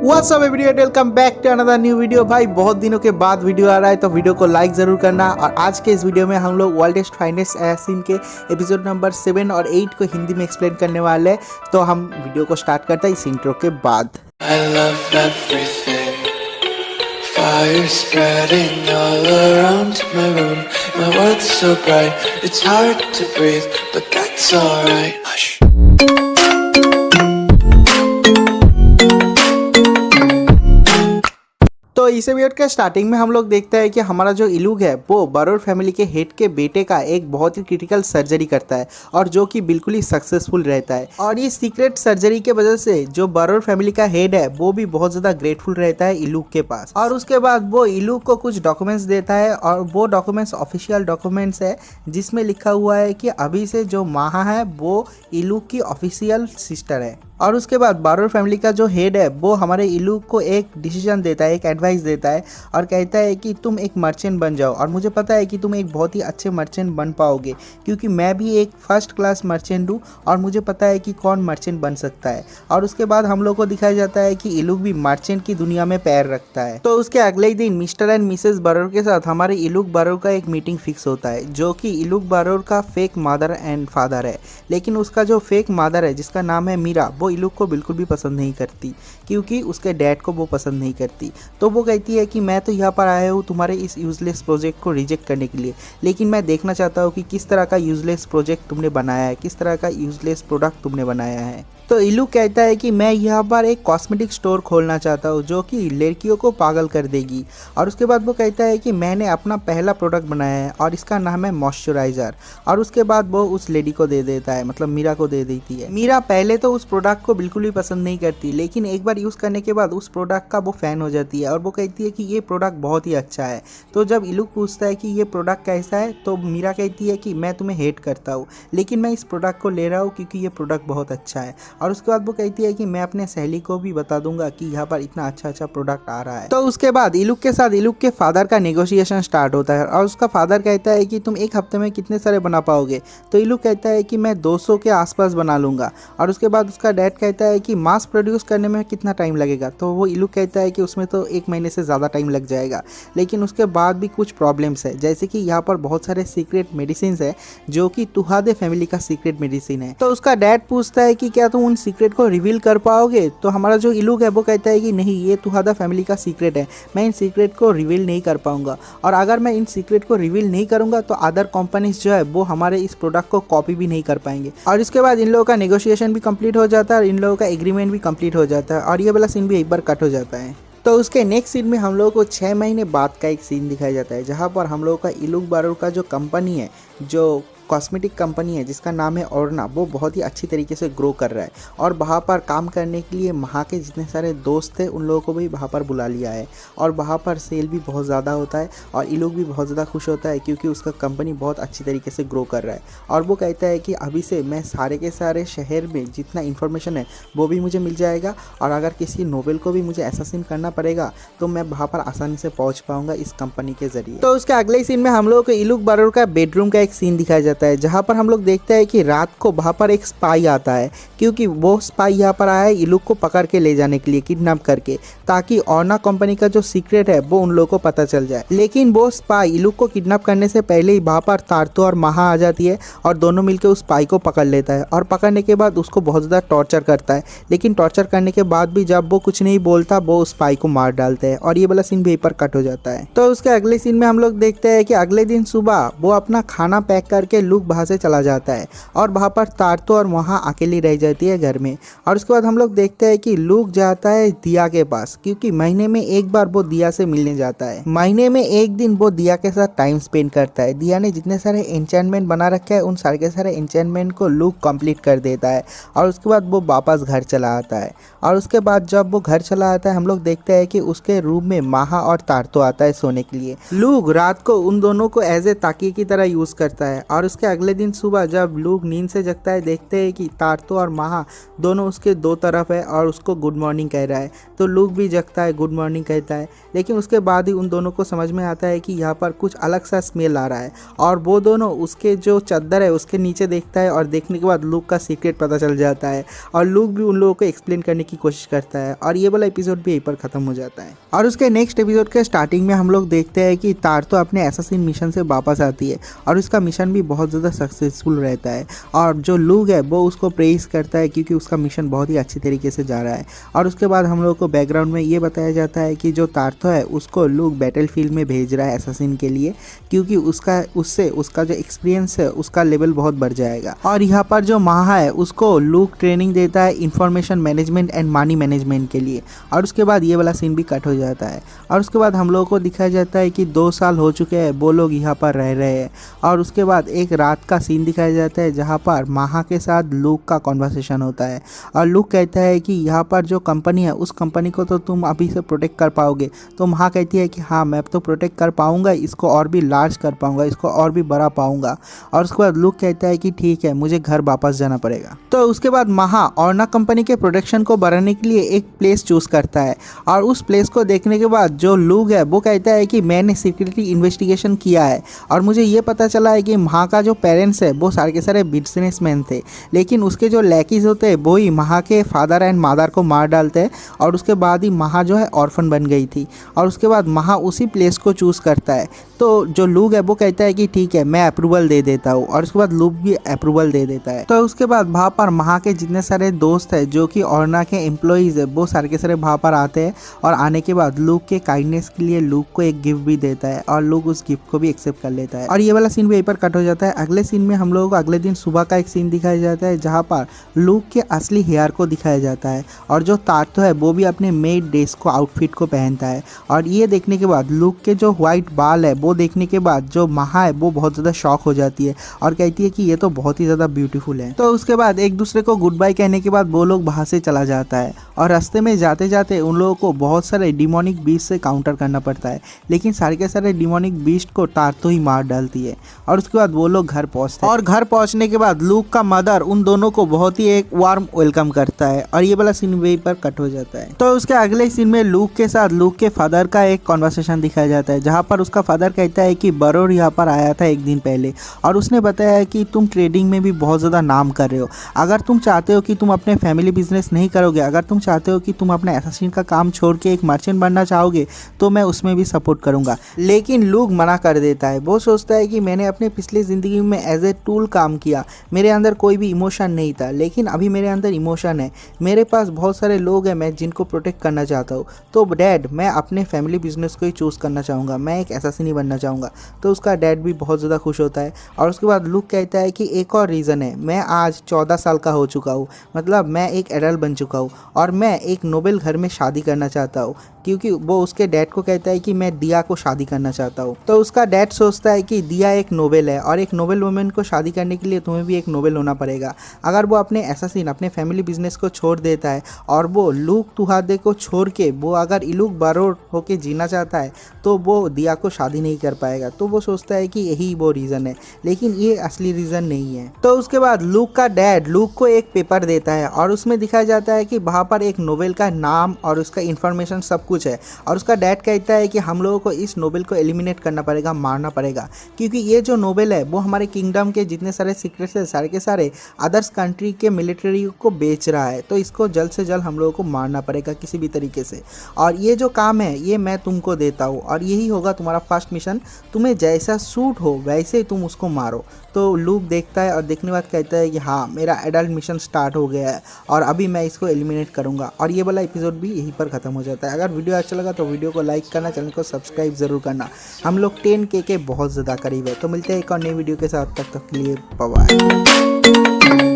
What's up everyone, welcome back to another new video. भाई बहुत दिनों के बाद वीडियो आ रहा है तो वीडियो को लाइक ज़रूर करना। और आज के इस वीडियो में हम लोग वर्ल्डेस्ट फाइनेस्ट असैसिन के एपिसोड नंबर 7 और 8 को हिंदी में एक्सप्लेन करने वाले हैं। तो हम वीडियो को स्टार्ट करते हैं इस इंट्रो के बाद। I love everything. Fire spreading all around my room. My world's so bright, it's hard to breathe, but that's alright. Hush. तो इस वीडियो के स्टार्टिंग में हम लोग देखते हैं कि हमारा जो इलूग है वो बरोर फैमिली के हेड के बेटे का एक बहुत ही क्रिटिकल सर्जरी करता है और जो कि बिल्कुल ही सक्सेसफुल रहता है। और ये सीक्रेट सर्जरी के वजह से जो बरोर फैमिली का हेड है वो भी बहुत ज़्यादा ग्रेटफुल रहता है इलूग के पास। और उसके बाद वो इलूग को कुछ डॉक्यूमेंट्स देता है और वो डॉक्यूमेंट्स ऑफिशियल डॉक्यूमेंट्स है जिसमें लिखा हुआ है कि अभी से जो माहा है वो इलूग की ऑफिशियल सिस्टर है। और उसके बाद बरोर फैमिली का जो हेड है वो हमारे इलूग को एक डिसीजन देता है, एक एडवाइस देता है और कहता है कि तुम एक मर्चेंट बन जाओ। और मुझे पता है कि तुम एक बहुत ही अच्छे मर्चेंट बन पाओगे क्योंकि मैं भी एक फर्स्ट क्लास मर्चेंट हूँ और मुझे पता है कि कौन मर्चेंट बन सकता है। और उसके बाद हम लोग को दिखाया जाता है कि इलूग भी मर्चेंट की दुनिया में पैर रखता है। तो उसके अगले ही दिन मिस्टर एंड मिसेस बरोर के साथ हमारे इलूग बरोर का एक मीटिंग फिक्स होता है जो कि इलूग बरोर का फेक मदर एंड फादर है। लेकिन उसका जो फेक मदर है जिसका नाम है मीरा वो इलूग को बिल्कुल भी पसंद नहीं करती क्योंकि उसके डैड को वो पसंद नहीं करती। तो वो कहती है कि मैं तो यहाँ पर आया हूँ तुम्हारे इस यूजलेस प्रोजेक्ट को रिजेक्ट करने के लिए, लेकिन मैं देखना चाहता हूँ कि किस तरह का यूजलेस प्रोजेक्ट तुमने बनाया है, किस तरह का यूजलेस प्रोडक्ट तुमने बनाया है। तो इलूग कहता है कि मैं यहाँ पर एक कॉस्मेटिक स्टोर खोलना चाहता हूँ जो कि लड़कियों को पागल कर देगी। और उसके बाद वो कहता है कि मैंने अपना पहला प्रोडक्ट बनाया है और इसका नाम है मॉइस्चराइज़र। और उसके बाद वो उस लेडी को दे देता है, मतलब मीरा को दे देती है। मीरा पहले तो उस प्रोडक्ट को बिल्कुल भी पसंद नहीं करती, लेकिन एक बार यूज़ करने के बाद उस प्रोडक्ट का वो फ़ैन हो जाती है और वो कहती है कि ये प्रोडक्ट बहुत ही अच्छा है। तो जब इलूग पूछता है कि ये प्रोडक्ट कैसा है तो मीरा कहती है कि मैं तुम्हें हेट करता हूँ लेकिन मैं इस प्रोडक्ट को ले रहा हूँ क्योंकि ये प्रोडक्ट बहुत अच्छा है। और उसके बाद वो कहती है कि मैं अपने सहेली को भी बता दूंगा कि यहाँ पर इतना अच्छा अच्छा प्रोडक्ट आ रहा है। तो उसके बाद इलूग के साथ इलूग के फादर का नेगोशिएशन स्टार्ट होता है और उसका फादर कहता है कि तुम एक हफ्ते में कितने सारे बना पाओगे। तो इलूग कहता है कि मैं 200 के आसपास बना लूँगा। और उसके बाद उसका डैड कहता है कि मास प्रोड्यूस करने में कितना टाइम लगेगा। तो वो इलूग कहता है कि उसमें तो 1 महीने से ज़्यादा टाइम लग जाएगा। लेकिन उसके बाद भी कुछ प्रॉब्लम्स है, जैसे कि यहाँ पर बहुत सारे सीक्रेट मेडिसिन है जो कि तुहादे फैमिली का सीक्रेट मेडिसिन है। तो उसका डैड पूछता है कि क्या तुम उन सीक्रेट को रिवील कर पाओगे। तो हमारा जो इलूग है वो कहता है कि नहीं, ये तुहादा फैमिली का सीक्रेट है, मैं इन सीक्रेट को रिवील नहीं कर पाऊंगा। और अगर मैं इन सीक्रेट को रिवील नहीं करूंगा तो अदर कंपनीज जो है वो हमारे इस प्रोडक्ट को कॉपी भी नहीं कर पाएंगे। और इसके बाद इन लोगों का नेगोशिएशन भी कंप्लीट हो जाता है और इन लोगों का एग्रीमेंट भी कंप्लीट हो जाता है और ये वाला सीन भी एक बार कट हो जाता है। तो उसके नेक्स्ट सीन में हम लोगों को 6 महीने बाद का एक सीन दिखाया जाता है जहाँ पर हम लोगों का इलूग बरोर का जो कंपनी है, जो कॉस्मेटिक कंपनी है जिसका नाम है ओरना, वो बहुत ही अच्छी तरीके से ग्रो कर रहा है। और वहाँ पर काम करने के लिए वहाँ के जितने सारे दोस्त थे उन लोगों को भी वहाँ पर बुला लिया है। और वहाँ पर सेल भी बहुत ज़्यादा होता है और इलूग भी बहुत ज़्यादा खुश होता है क्योंकि उसका कंपनी बहुत अच्छी तरीके से ग्रो कर रहा है। और वो कहता है कि अभी से मैं सारे के सारे शहर में जितना इन्फॉर्मेशन है वो भी मुझे मिल जाएगा और अगर किसी नोवेल को भी मुझे असैसिन करना पड़ेगा तो मैं वहाँ पर आसानी से पहुँच पाऊँगा इस कंपनी के जरिए। तो उसके अगले सीन में हम लोगों को इलूग बरोर का बेडरूम का एक सीन दिखाया जाता है जहाँ पर हम लोग देखते हैं कि रात को वहाँ पर एक स्पाई आता है क्योंकि वो स्पाई यहाँ पर आया है इलूग को पकड़ के ले जाने के लिए, किडनैप करके, ताकि ओरना कंपनी का जो सीक्रेट है वो उन लोगों को पता चल जाए। लेकिन वो स्पाई इलूग को किडनैप करने से पहले ही वहाँ पर तारतो और माहा आ जाती है और दोनों मिलकर उस स्पाई को पकड़ लेता है। और पकड़ने के बाद उसको बहुत ज़्यादा टॉर्चर करता है, लेकिन टॉर्चर करने के बाद भी जब वो कुछ नहीं बोलता वो उस स्पाई को मार डालते हैं और ये वाला सीन भी यहीं पर कट हो जाता है। तो उसके अगले सीन में हम लोग देखते हैं कि अगले दिन सुबह वो अपना खाना पैक करके लूग वहाँ से चला जाता है और वहाँ पर तारतो और वहाँ अकेली रह जाती है घर में। और उसके बाद हम लोग देखते हैं कि लूग जाता है दिया के पास क्योंकि महीने में एक बार वो दिया से मिलने जाता है। महीने में एक दिन वो दिया के साथ टाइम स्पेंड करता है। दिया ने जितने सारे एन्चेंटमेंट बना रखे हैं उन सारे के सारे एन्चेंटमेंट को लूग कंप्लीट कर देता है और उसके बाद वो वापस घर चला आता है। और उसके बाद जब वो घर चला आता है हम लोग देखते हैं कि उसके रूम में माहा और तारतो आता है सोने के लिए। लूग रात को उन दोनों को एज ए ताकिए की तरह यूज़ करता है और उसके अगले दिन सुबह जब लूक नींद से जगता है देखते हैं कि तारतो और महा दोनों उसके दो तरफ है और उसको गुड मॉर्निंग कह रहा है। तो लूक भी जगता है, गुड मॉर्निंग कहता है, लेकिन उसके बाद ही उन दोनों को समझ में आता है कि यहाँ पर कुछ अलग सा स्मेल आ रहा है और वो दोनों उसके जो चादर है उसके नीचे देखता है और देखने के बाद लूक का सीक्रेट पता चल जाता है और लूक भी उन लोगों को एक्सप्लेन करने की कोशिश करता है और ये वाला एपिसोड भी यहीं पर खत्म हो जाता है। और उसके नेक्स्ट एपिसोड के स्टार्टिंग में हम लोग देखते हैं कि तारतो अपने एसासिन मिशन से वापस आती है और उसका मिशन भी बहुत ज़्यादा सक्सेसफुल रहता है और जो लूक है वो उसको प्रेज करता है क्योंकि उसका मिशन बहुत ही अच्छी तरीके से जा रहा है। और उसके बाद हम लोग को बैकग्राउंड में ये बताया जाता है कि जो तारतो है उसको लूक बैटल फील्ड में भेज रहा है एसासिन के लिए क्योंकि उससे उसका जो एक्सपीरियंस है उसका लेवल बहुत बढ़ जाएगा। और यहाँ पर जो महा है उसको लूक ट्रेनिंग देता है information management and money management के लिए। और उसके बाद ये वाला सीन भी कट हो जाता है और उसके बाद हम लोगों को दिखाया जाता है कि 2 साल हो चुके हैं वो लोग यहाँ पर रह रहे हैं। और उसके बाद एक रात का सीन दिखाया जाता है जहाँ पर महा के साथ लूक का कॉन्वर्सेशन होता है और लूक कहता है कि यहाँ पर जो कंपनी है उस कंपनी को तो तुम अभी से प्रोटेक्ट कर पाओगे। तो महा कहती है कि हाँ मैं तो प्रोटेक्ट कर पाऊँगा, इसको और भी लार्ज कर पाऊँगा, इसको और भी बड़ा पाऊँगा। और उसके बाद लूक कहता है कि ठीक है मुझे घर वापस जाना पड़ेगा। तो उसके बाद महा ऑर्ना कंपनी के प्रोटेक्शन को बढ़ाने के लिए एक प्लेस चूज़ करता है और उस प्लेस को देखने के बाद जो लूक है वो कहता है कि मैंने सीक्रेटली इन्वेस्टिगेशन किया है और मुझे ये पता चला है कि महा का जो पेरेंट्स है वो सारे के सारे बिजनेसमैन थे, लेकिन उसके जो लैकीज होते हैं वो ही महा के फादर एंड मदर को मार डालते हैं और उसके बाद ही महा जो है ऑर्फन बन गई थी। और उसके बाद महा उसी प्लेस को चूज़ करता है। तो जो लूक है वो कहता है कि ठीक है मैं अप्रूवल दे देता हूँ और उसके बाद लूक भी अप्रूवल दे देता है। तो उसके बाद वहाँ पर महा के जितने सारे दोस्त हैं जो कि ऑर्ना के एम्प्लॉइज़ है वो सारे के सारे वहाँ पर आते हैं और आने के बाद लूक के काइंडनेस के लिए लूक को एक गिफ्ट भी देता है और लूक उस गिफ्ट को भी एक्सेप्ट कर लेता है। और ये वाला सीन भी यहीं पर कट हो जाता है। अगले सीन में हम लोगों को अगले दिन सुबह का एक सीन दिखाया जाता है जहाँ पर लूक के असली हेयर को दिखाया जाता है और जो तारतो है वो भी अपने मेड ड्रेस को आउटफिट को पहनता है। और ये देखने के बाद लूक के जो व्हाइट बाल है वो देखने के बाद जो महा है वो बहुत ज़्यादा शॉक हो जाती है और कहती है कि ये तो बहुत ही ज़्यादा ब्यूटीफुल है। तो उसके बाद एक दूसरे को गुड बाय कहने के बाद वो लोग वहाँ से चला जाता है और रास्ते में जाते जाते उन लोगों को बहुत सारे डिमोनिक बीस्ट से काउंटर करना पड़ता है, लेकिन सारे के सारे डिमोनिक बीस्ट को तारतो ही मार डालती है। और उसके बाद वो लोग घर पहुँचते हैं और घर पहुँचने के बाद लूक का मदर उन दोनों को बहुत ही एक वार्म वेलकम करता है और ये वाला सीन वहीं पर कट हो जाता है। तो उसके अगले सीन में लूक के साथ लूक के फादर का एक कॉन्वर्सेशन दिखाया जाता है जहाँ पर उसका फादर कहता है कि बरोर यहाँ पर आया था एक दिन पहले और उसने बताया कि तुम ट्रेडिंग में भी बहुत ज़्यादा नाम कर रहे हो। अगर तुम चाहते हो कि तुम अपने फैमिली बिजनेस नहीं करोगे, अगर तुम चाहते हो कि तुम अपने एसासिन का काम छोड़ के एक मर्चेंट बनना चाहोगे तो मैं उसमें भी सपोर्ट करूँगा। लेकिन लूक मना कर देता है। वो सोचता है कि मैंने अपने पिछली ज़िंदगी में एज ए टूल काम किया, मेरे अंदर कोई भी इमोशन नहीं था, लेकिन अभी मेरे अंदर इमोशन है। मेरे पास बहुत सारे लोग हैं मैं जिनको प्रोटेक्ट करना चाहता हूँ। तो डैड मैं अपने फैमिली बिजनेस को ही चूज़ करना चाहूँगा, मैं एक एसासिन ही बनना चाहूँगा। तो उसका डैड भी बहुत ज़्यादा खुश होता है। और उसके बाद लूक कहता है कि एक और रीज़न है, मैं आज 14 साल का हो चुका हूँ, मतलब मैं एक एडल्ट बन चुका हूँ और मैं एक नोबल घर में शादी करना चाहता हूँ, क्योंकि वो उसके डैड को कहता है कि मैं दिया को शादी करना चाहता हूँ। तो उसका डैड सोचता है कि दिया एक नोबल है और एक नोबल वुमेन को शादी करने के लिए तुम्हें भी एक नोबल होना पड़ेगा। अगर वो अपने एसासिन अपने फैमिली बिजनेस को छोड़ देता है और वो लूक तुहादे को छोड़ के वो अगर इलूक बारोर होके जीना चाहता है तो वो दिया को शादी नहीं कर पाएगा। तो वो सोचता है कि यही वो रीज़न है, लेकिन ये असली रीज़न नहीं है। तो उसके बाद लूक का डैड लूक को एक पेपर देता है और उसमें दिखाया जाता है कि वहाँ पर एक नोबल का नाम और उसका इन्फॉर्मेशन सब कुछ है। और उसका डैड कहता है कि हम लोगों को इस नोबल को एलिमिनेट करना पड़ेगा, मारना पड़ेगा, क्योंकि ये जो नोबल है वो हमारे किंगडम के जितने सारे सीक्रेट्स है सारे के सारे अदर्स कंट्री के मिलिट्री को बेच रहा है। तो इसको जल्द से जल्द हम लोगों को मारना पड़ेगा किसी भी तरीके से। और ये जो काम है ये मैं तुमको देता हूँ और यही होगा तुम्हारा फर्स्ट मिशन, तुम्हें जैसा सूट हो वैसे ही तुम उसको मारो। तो लूक देखता है और देखने के बाद कहता है कि हाँ मेरा एडल्ट मिशन स्टार्ट हो गया है और अभी मैं इसको एलिमिनेट करूँगा। और ये वाला एपिसोड भी यहीं पर ख़त्म हो जाता है। अगर वीडियो अच्छा लगा तो वीडियो को लाइक करना, चैनल को सब्सक्राइब ज़रूर करना। हम लोग 10K के बहुत ज़्यादा करीब है। तो मिलते हैं एक और नई वीडियो के साथ, तब तक के लिए बाय बाय।